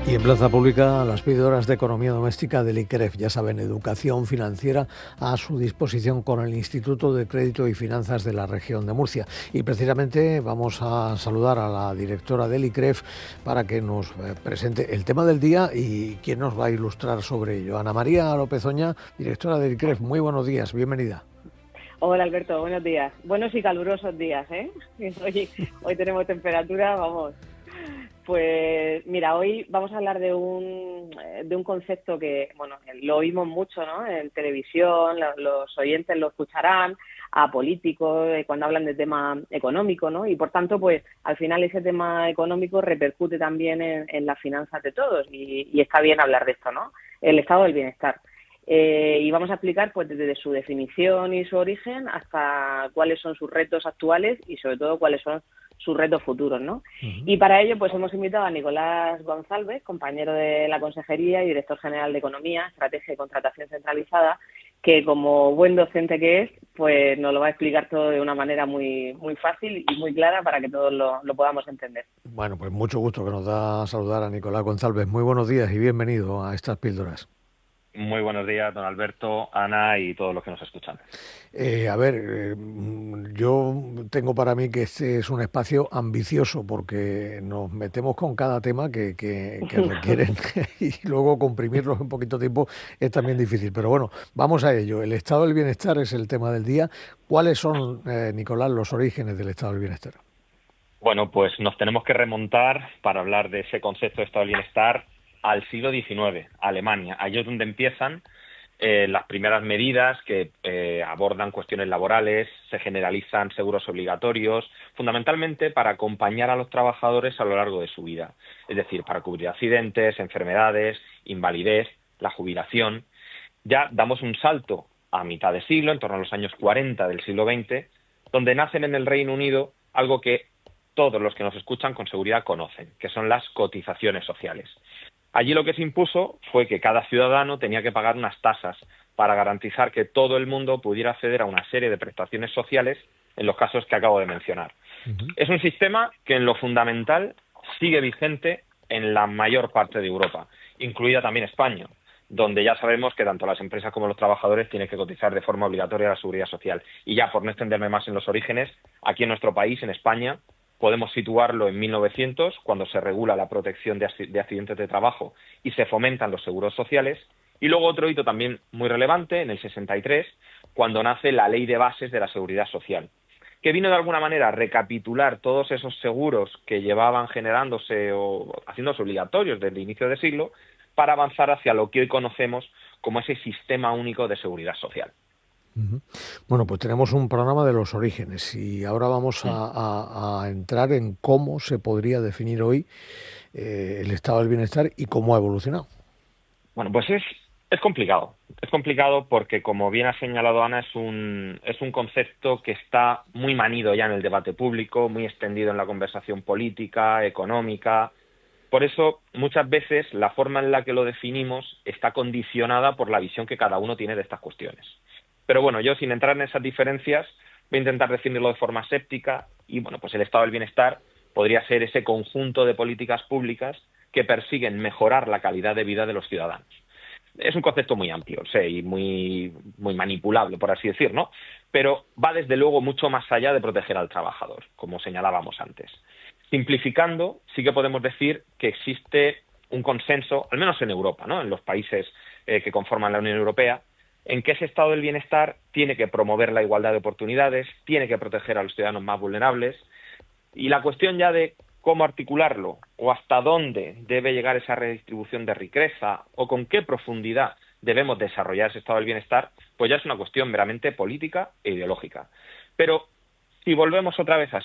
Y en plaza pública, las píldoras de economía doméstica del ICREF, ya saben, educación financiera a su disposición con el Instituto de Crédito y Finanzas de la región de Murcia. Y precisamente vamos a saludar a la directora del ICREF para que nos presente el tema del día y quién nos va a ilustrar sobre ello. Ana María López Oña, directora del ICREF, muy buenos días, bienvenida. Hola Alberto, buenos días. Buenos y calurosos días, ¿eh? Hoy tenemos temperatura, vamos. Pues mira, hoy vamos a hablar de un concepto que, bueno, lo oímos mucho, ¿no? En televisión, los oyentes lo escucharán, a políticos, cuando hablan de tema económico, ¿no? Y por tanto, pues al final ese tema económico repercute también en las finanzas de todos y está bien hablar de esto, ¿no? El estado del bienestar. Y vamos a explicar pues desde su definición y su origen hasta cuáles son sus retos actuales y sobre todo cuáles son sus retos futuros, ¿no? Y para ello pues hemos invitado a Nicolás González, compañero de la Consejería y director general de Economía, Estrategia y Contratación Centralizada, que como buen docente que es, pues nos lo va a explicar todo de una manera muy fácil y muy clara para que todos lo podamos entender. Bueno, pues mucho gusto que nos da saludar a Nicolás González. Muy buenos días y bienvenido a estas píldoras. Muy buenos días, don Alberto, Ana y todos los que nos escuchan. Yo tengo para mí que este es un espacio ambicioso porque nos metemos con cada tema que requieren y luego comprimirlos en poquito tiempo es también difícil. Pero bueno, vamos a ello. El estado del bienestar es el tema del día. ¿Cuáles son, Nicolás, los orígenes del estado del bienestar? Bueno, pues nos tenemos que remontar para hablar de ese concepto de estado del bienestar al siglo XIX, Alemania. Allí es donde empiezan las primeras medidas que abordan cuestiones laborales, se generalizan seguros obligatorios, fundamentalmente para acompañar a los trabajadores a lo largo de su vida. Es decir, para cubrir accidentes, enfermedades, invalidez, la jubilación. Ya damos un salto a mitad de siglo, en torno a los años 40 del siglo XX, donde nacen en el Reino Unido algo que todos los que nos escuchan con seguridad conocen, que son las cotizaciones sociales. Allí lo que se impuso fue que cada ciudadano tenía que pagar unas tasas para garantizar que todo el mundo pudiera acceder a una serie de prestaciones sociales en los casos que acabo de mencionar. Es un sistema que en lo fundamental sigue vigente en la mayor parte de Europa, incluida también España, donde ya sabemos que tanto las empresas como los trabajadores tienen que cotizar de forma obligatoria a la seguridad social. Y ya por no extenderme más en los orígenes, aquí en nuestro país, en España, podemos situarlo en 1900, cuando se regula la protección de accidentes de trabajo y se fomentan los seguros sociales. Y luego otro hito también muy relevante, en el 63, cuando nace la Ley de Bases de la Seguridad Social, que vino de alguna manera a recapitular todos esos seguros que llevaban generándose o haciéndose obligatorios desde el inicio del siglo para avanzar hacia lo que hoy conocemos como ese sistema único de seguridad social. Bueno, pues tenemos un programa de los orígenes y ahora vamos a entrar en cómo se podría definir hoy el estado del bienestar y cómo ha evolucionado. Bueno, pues es complicado. Es complicado porque, como bien ha señalado Ana, es un concepto que está muy manido ya en el debate público, muy extendido en la conversación política, económica. Por eso, muchas veces, la forma en la que lo definimos está condicionada por la visión que cada uno tiene de estas cuestiones. Pero bueno, yo sin entrar en esas diferencias voy a intentar definirlo de forma séptica y bueno, pues el estado del bienestar podría ser ese conjunto de políticas públicas que persiguen mejorar la calidad de vida de los ciudadanos. Es un concepto muy amplio, sé, y muy manipulable, por así decir, ¿no? Pero va desde luego mucho más allá de proteger al trabajador, como señalábamos antes. Simplificando, sí que podemos decir que existe un consenso, al menos en Europa, ¿no? En los países que conforman la Unión Europea, en que ese estado del bienestar tiene que promover la igualdad de oportunidades, tiene que proteger a los ciudadanos más vulnerables, y la cuestión ya de cómo articularlo o hasta dónde debe llegar esa redistribución de riqueza o con qué profundidad debemos desarrollar ese estado del bienestar, pues ya es una cuestión meramente política e ideológica. Pero si volvemos otra vez a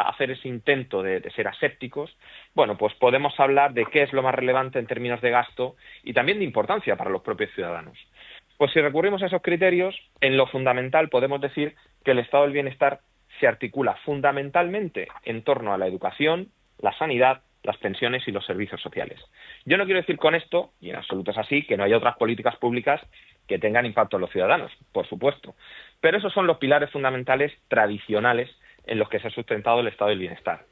hacer ese intento de ser asépticos, bueno, pues podemos hablar de qué es lo más relevante en términos de gasto y también de importancia para los propios ciudadanos. Pues si recurrimos a esos criterios, en lo fundamental podemos decir que el estado del bienestar se articula fundamentalmente en torno a la educación, la sanidad, las pensiones y los servicios sociales. Yo no quiero decir con esto, y en absoluto es así, que no haya otras políticas públicas que tengan impacto en los ciudadanos, por supuesto. Pero esos son los pilares fundamentales tradicionales en los que se ha sustentado el estado del bienestar.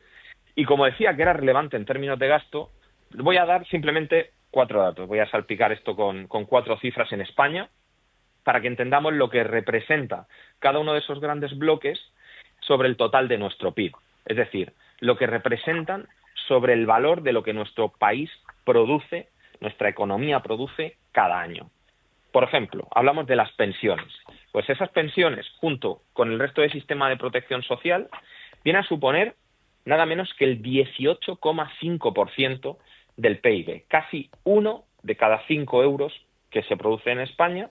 Y como decía que era relevante en términos de gasto, Voy a dar simplemente 4 datos. Voy a salpicar esto con 4 cifras en España para que entendamos lo que representa cada uno de esos grandes bloques sobre el total de nuestro PIB. Es decir, lo que representan sobre el valor de lo que nuestro país produce, nuestra economía produce cada año. Por ejemplo, hablamos de las pensiones. Pues esas pensiones, junto con el resto del sistema de protección social, vienen a suponer nada menos que el 18,5% del PIB. Casi 1 de cada 5 euros que se produce en España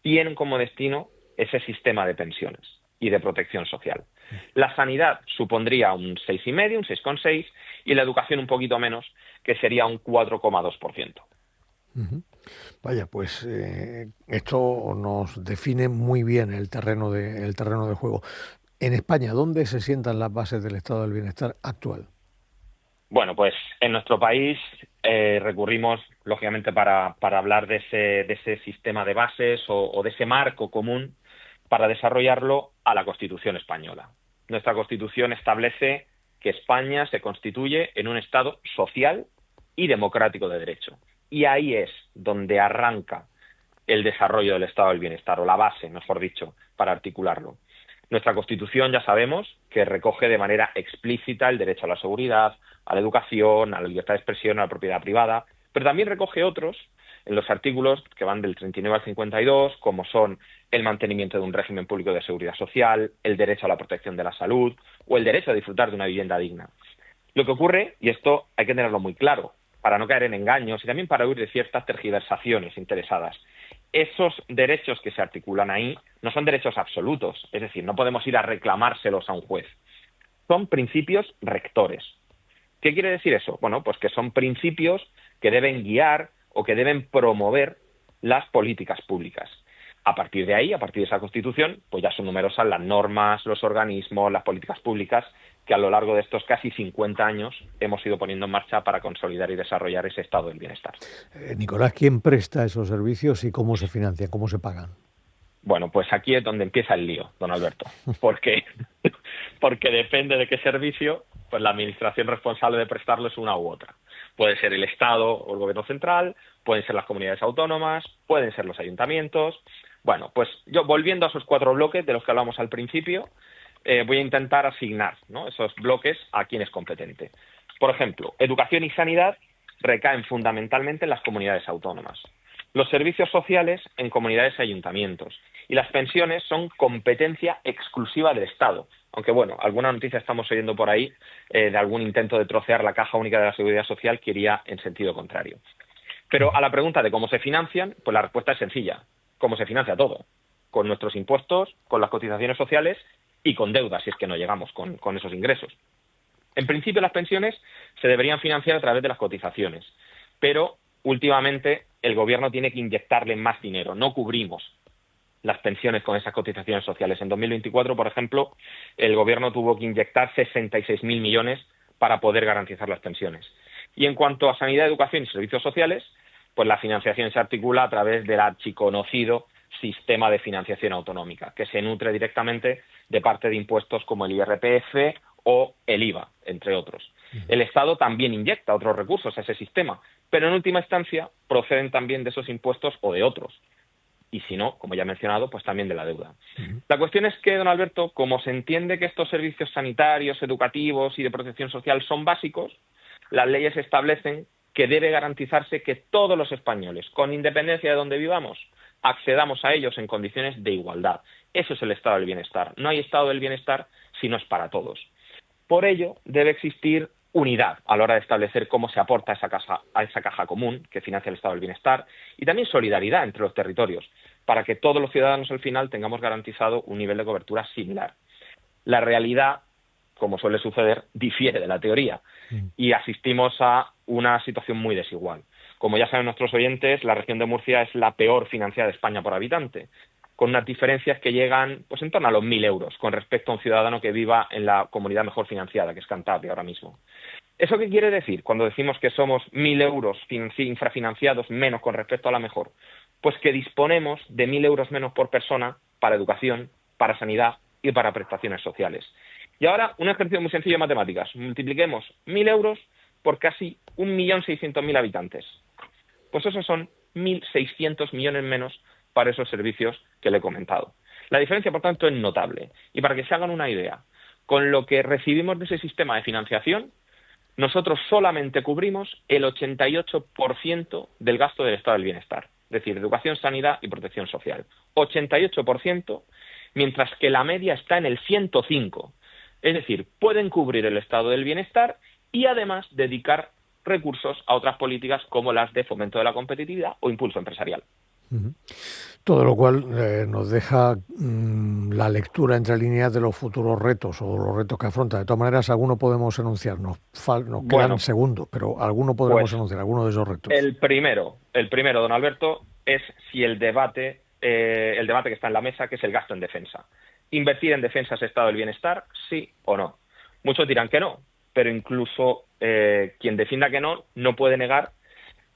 tienen como destino ese sistema de pensiones y de protección social. La sanidad supondría un 6,5, un 6,6, y la educación un poquito menos, que sería un 4,2%. Uh-huh. Vaya, pues esto nos define muy bien el terreno de juego. En España, ¿dónde se sientan las bases del estado del bienestar actual? Bueno, pues en nuestro país recurrimos, lógicamente, para hablar de ese sistema de bases o de ese marco común para desarrollarlo, a la Constitución española. Nuestra Constitución establece que España se constituye en un Estado social y democrático de derecho. Y ahí es donde arranca el desarrollo del estado del bienestar, o la base, mejor dicho, para articularlo. Nuestra Constitución, ya sabemos, que recoge de manera explícita el derecho a la seguridad, a la educación, a la libertad de expresión, a la propiedad privada, pero también recoge otros en los artículos que van del 39 al 52, como son el mantenimiento de un régimen público de seguridad social, el derecho a la protección de la salud o el derecho a disfrutar de una vivienda digna. Lo que ocurre, y esto hay que tenerlo muy claro, para no caer en engaños y también para huir de ciertas tergiversaciones interesadas, esos derechos que se articulan ahí no son derechos absolutos, es decir, no podemos ir a reclamárselos a un juez. Son principios rectores. ¿Qué quiere decir eso? Bueno, pues que son principios que deben guiar o que deben promover las políticas públicas. A partir de ahí, a partir de esa Constitución, pues ya son numerosas las normas, los organismos, las políticas públicas que a lo largo de estos casi 50 años hemos ido poniendo en marcha para consolidar y desarrollar ese estado del bienestar. Nicolás, ¿quién presta esos servicios y cómo se financian, cómo se pagan? Bueno, pues aquí es donde empieza el lío, don Alberto. Porque depende de qué servicio, pues la administración responsable de prestarlo es una u otra. Puede ser el Estado o el Gobierno central, pueden ser las comunidades autónomas, pueden ser los ayuntamientos. Bueno, pues yo, volviendo a esos 4 bloques de los que hablamos al principio, voy a intentar asignar, ¿no?, esos bloques a quien es competente. Por ejemplo, educación y sanidad recaen fundamentalmente en las comunidades autónomas. Los servicios sociales en comunidades y ayuntamientos. Y las pensiones son competencia exclusiva del Estado. Aunque, bueno, alguna noticia estamos oyendo por ahí de algún intento de trocear la caja única de la seguridad social que iría en sentido contrario. Pero a la pregunta de cómo se financian, pues la respuesta es sencilla. ¿Cómo se financia todo? Con nuestros impuestos, con las cotizaciones sociales y con deudas, si es que no llegamos con esos ingresos. En principio, las pensiones se deberían financiar a través de las cotizaciones, pero últimamente el Gobierno tiene que inyectarle más dinero. No cubrimos las pensiones con esas cotizaciones sociales. En 2024, por ejemplo, el Gobierno tuvo que inyectar 66.000 millones para poder garantizar las pensiones. Y en cuanto a sanidad, educación y servicios sociales, pues la financiación se articula a través del archiconocido sistema de financiación autonómica, que se nutre directamente de parte de impuestos como el IRPF o el IVA, entre otros. El Estado también inyecta otros recursos a ese sistema, pero en última instancia proceden también de esos impuestos o de otros. Y si no, como ya he mencionado, pues también de la deuda. La cuestión es que, don Alberto, como se entiende que estos servicios sanitarios, educativos y de protección social son básicos, las leyes establecen que debe garantizarse que todos los españoles, con independencia de donde vivamos, accedamos a ellos en condiciones de igualdad. Eso es el estado del bienestar. No hay estado del bienestar si no es para todos. Por ello, debe existir unidad a la hora de establecer cómo se aporta a esa caja común que financia el estado del bienestar, y también solidaridad entre los territorios, para que todos los ciudadanos al final tengamos garantizado un nivel de cobertura similar. La realidad, como suele suceder, difiere de la teoría y asistimos a una situación muy desigual. Como ya saben nuestros oyentes, la región de Murcia es la peor financiada de España por habitante, con unas diferencias que llegan pues en torno a los 1.000 euros con respecto a un ciudadano que viva en la comunidad mejor financiada, que es Cantabria ahora mismo. ¿Eso qué quiere decir cuando decimos que somos 1.000 euros infrafinanciados menos con respecto a la mejor? Pues que disponemos de 1.000 euros menos por persona para educación, para sanidad y para prestaciones sociales. Y ahora un ejercicio muy sencillo de matemáticas. Multipliquemos 1.000 euros por casi 1.600.000 habitantes. Pues esos son 1.600 millones menos para esos servicios que le he comentado. La diferencia, por tanto, es notable. Y para que se hagan una idea, con lo que recibimos de ese sistema de financiación, nosotros solamente cubrimos el 88% del gasto del estado del bienestar, es decir, educación, sanidad y protección social. 88%, mientras que la media está en el 105%. Es decir, pueden cubrir el estado del bienestar y además dedicar recursos a otras políticas como las de fomento de la competitividad o impulso empresarial. Todo lo cual nos deja la lectura entre líneas de los futuros retos o los retos que afronta. De todas maneras, alguno podemos enunciar. Nos quedan segundos, pero alguno podremos enunciar, alguno de esos retos. El primero, don Alberto, es si el debate que está en la mesa, que es el gasto en defensa. ¿Invertir en defensa es estado del bienestar? ¿Sí o no? Muchos dirán que no, pero incluso quien defienda que no puede negar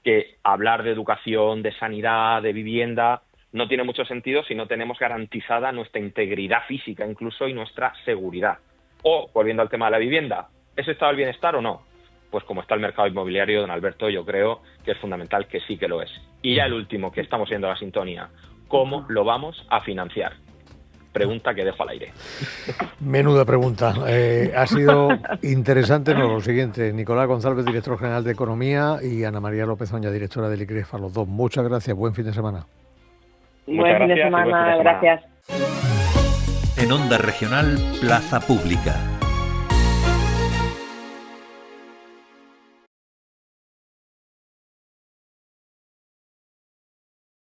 que hablar de educación, de sanidad, de vivienda, no tiene mucho sentido si no tenemos garantizada nuestra integridad física incluso y nuestra seguridad. O, volviendo al tema de la vivienda, ¿es estado del bienestar o no? Pues como está el mercado inmobiliario, don Alberto, yo creo que es fundamental que sí que lo es. Y ya el último, que estamos viendo la sintonía, ¿cómo lo vamos a financiar? Pregunta que dejo al aire. Menuda pregunta. Ha sido interesante lo siguiente. Nicolás González, director general de Economía, y Ana María López Oña, directora del ICREF, a los dos. Muchas gracias. Buen fin de semana. Buen fin de semana. Gracias. En Onda Regional, Plaza Pública.